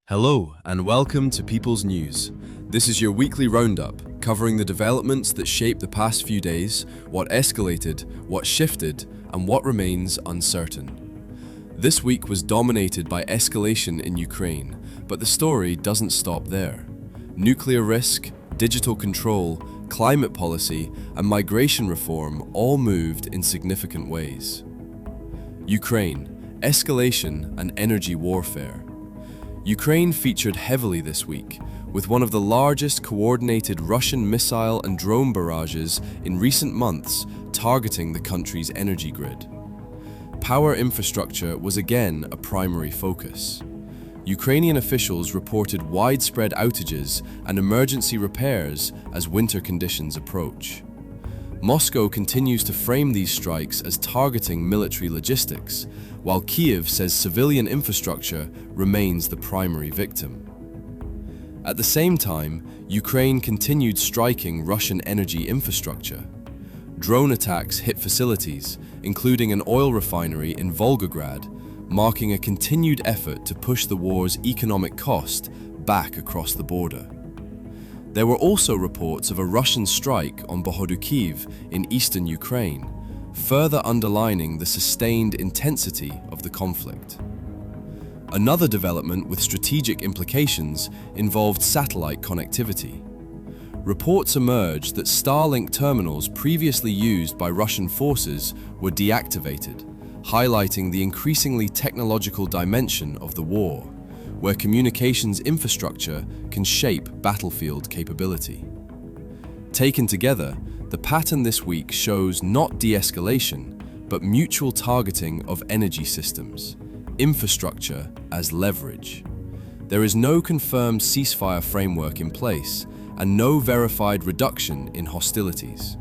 Hello and welcome to People's News. This is your weekly roundup covering the developments that shaped the past few days, what escalated, what shifted, and what remains uncertain. This week was dominated by escalation in Ukraine, but the story doesn't stop there. Nuclear risk, digital control, climate policy, and migration reform all moved in significant ways. Ukraine, escalation and energy warfare. Ukraine featured heavily this week, with one of the largest coordinated Russian missile and drone barrages in recent months targeting the country's energy grid. Power infrastructure was again a primary focus. Ukrainian officials reported widespread outages and emergency repairs as winter conditions approach. Moscow continues to frame these strikes as targeting military logistics, while Kyiv says civilian infrastructure remains the primary victim. At the same time, Ukraine continued striking Russian energy infrastructure. Drone attacks hit facilities, including an oil refinery in Volgograd, marking a continued effort to push the war's economic cost back across the border. There were also reports of a Russian strike on Bohodukhiv in eastern Ukraine, further underlining the sustained intensity of the conflict. Another development with strategic implications involved satellite connectivity. Reports emerged that Starlink terminals previously used by Russian forces were deactivated, highlighting the increasingly technological dimension of the war, where communications infrastructure can shape battlefield capability. Taken together, the pattern this week shows not de-escalation, but mutual targeting of energy systems, infrastructure as leverage. There is no confirmed ceasefire framework in place and no verified reduction in hostilities.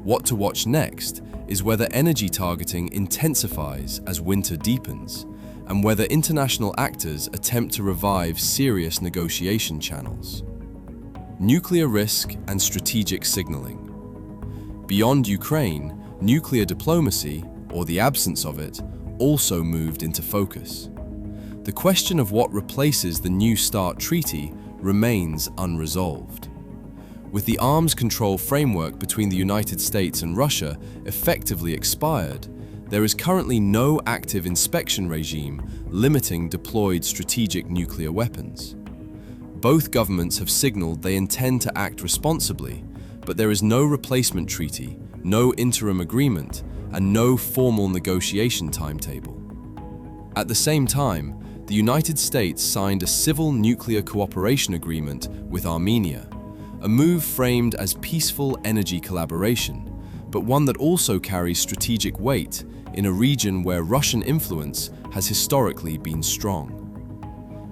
What to watch next is whether energy targeting intensifies as winter deepens, and whether international actors attempt to revive serious negotiation channels. Nuclear risk and strategic signaling. Beyond Ukraine, nuclear diplomacy, or the absence of it, also moved into focus. The question of what replaces the New START treaty remains unresolved. With the arms control framework between the United States and Russia effectively expired, there is currently no active inspection regime limiting deployed strategic nuclear weapons. Both governments have signaled they intend to act responsibly, but there is no replacement treaty, no interim agreement, and no formal negotiation timetable. At the same time, the United States signed a civil nuclear cooperation agreement with Armenia, a move framed as peaceful energy collaboration, but one that also carries strategic weight in a region where Russian influence has historically been strong.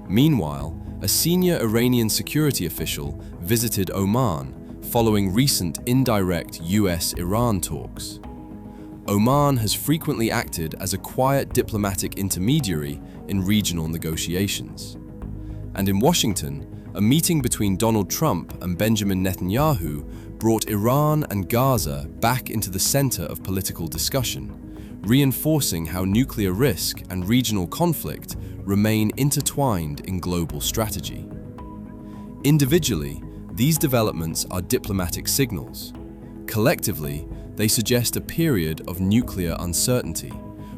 Meanwhile, a senior Iranian security official visited Oman following recent indirect US-Iran talks. Oman has frequently acted as a quiet diplomatic intermediary in regional negotiations. And in Washington, a meeting between Donald Trump and Benjamin Netanyahu brought Iran and Gaza back into the center of political discussion, reinforcing how nuclear risk and regional conflict remain intertwined in global strategy. Individually, these developments are diplomatic signals. Collectively, they suggest a period of nuclear uncertainty,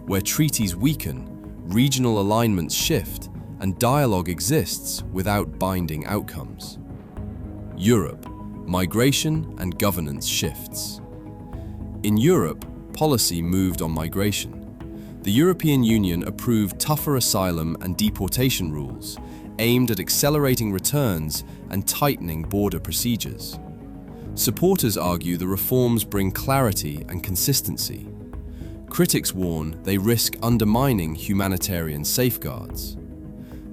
where treaties weaken, regional alignments shift, and dialogue exists without binding outcomes. Europe, migration and governance shifts. In Europe, policy moved on migration. The European Union approved tougher asylum and deportation rules, aimed at accelerating returns and tightening border procedures. Supporters argue the reforms bring clarity and consistency. Critics warn they risk undermining humanitarian safeguards.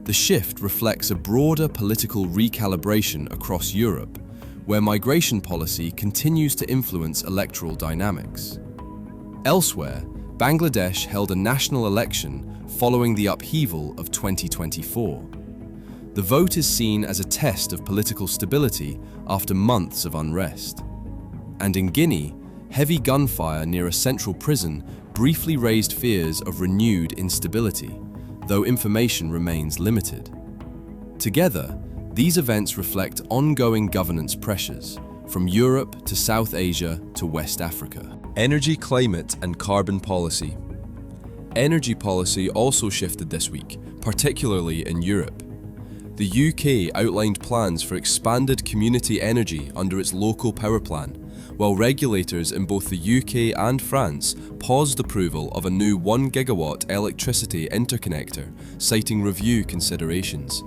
The shift reflects a broader political recalibration across Europe, where migration policy continues to influence electoral dynamics. Elsewhere, Bangladesh held a national election following the upheaval of 2024. The vote is seen as a test of political stability after months of unrest. And in Guinea, heavy gunfire near a central prison briefly raised fears of renewed instability, though information remains limited. Together, these events reflect ongoing governance pressures, from Europe to South Asia to West Africa. Energy, climate, and carbon policy. Energy policy also shifted this week, particularly in Europe. The UK outlined plans for expanded community energy under its local power plan, while regulators in both the UK and France paused approval of a new 1 gigawatt electricity interconnector, citing review considerations.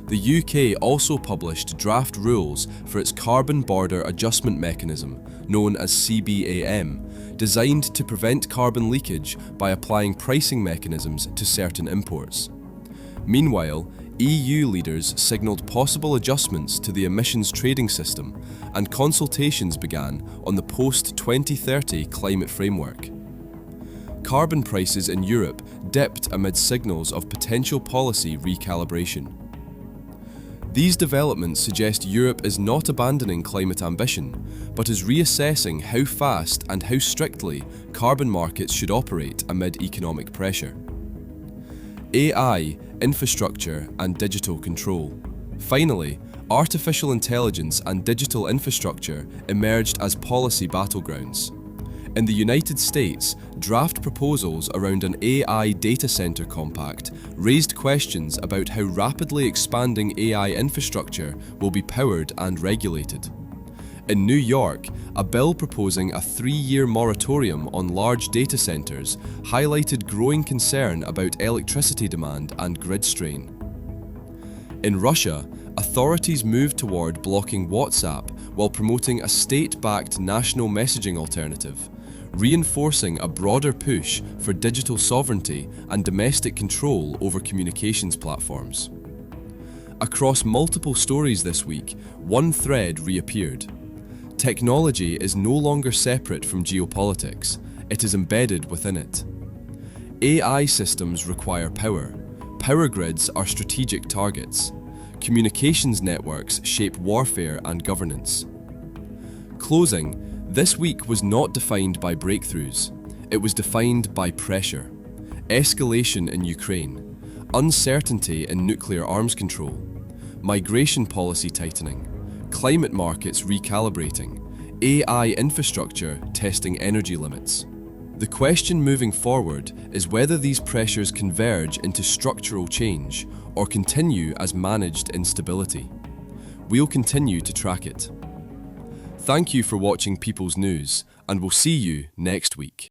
The UK also published draft rules for its Carbon Border Adjustment Mechanism, known as CBAM, designed to prevent carbon leakage by applying pricing mechanisms to certain imports. Meanwhile, EU leaders signalled possible adjustments to the emissions trading system, and consultations began on the post-2030 climate framework. Carbon prices in Europe dipped amid signals of potential policy recalibration. These developments suggest Europe is not abandoning climate ambition, but is reassessing how fast and how strictly carbon markets should operate amid economic pressure. AI, infrastructure, and digital control. Finally, artificial intelligence and digital infrastructure emerged as policy battlegrounds. In the United States, draft proposals around an AI data center compact raised questions about how rapidly expanding AI infrastructure will be powered and regulated. In New York, a bill proposing a 3-year moratorium on large data centers highlighted growing concern about electricity demand and grid strain. In Russia, authorities moved toward blocking WhatsApp while promoting a state-backed national messaging alternative, reinforcing a broader push for digital sovereignty and domestic control over communications platforms. Across multiple stories this week, one thread reappeared. Technology is no longer separate from geopolitics, it is embedded within it. AI systems require power. Power grids are strategic targets. Communications networks shape warfare and governance. Closing, this week was not defined by breakthroughs. It was defined by pressure. Escalation in Ukraine, uncertainty in nuclear arms control, migration policy tightening, climate markets recalibrating, AI infrastructure testing energy limits. The question moving forward is whether these pressures converge into structural change or continue as managed instability. We'll continue to track it. Thank you for watching People's News, and we'll see you next week.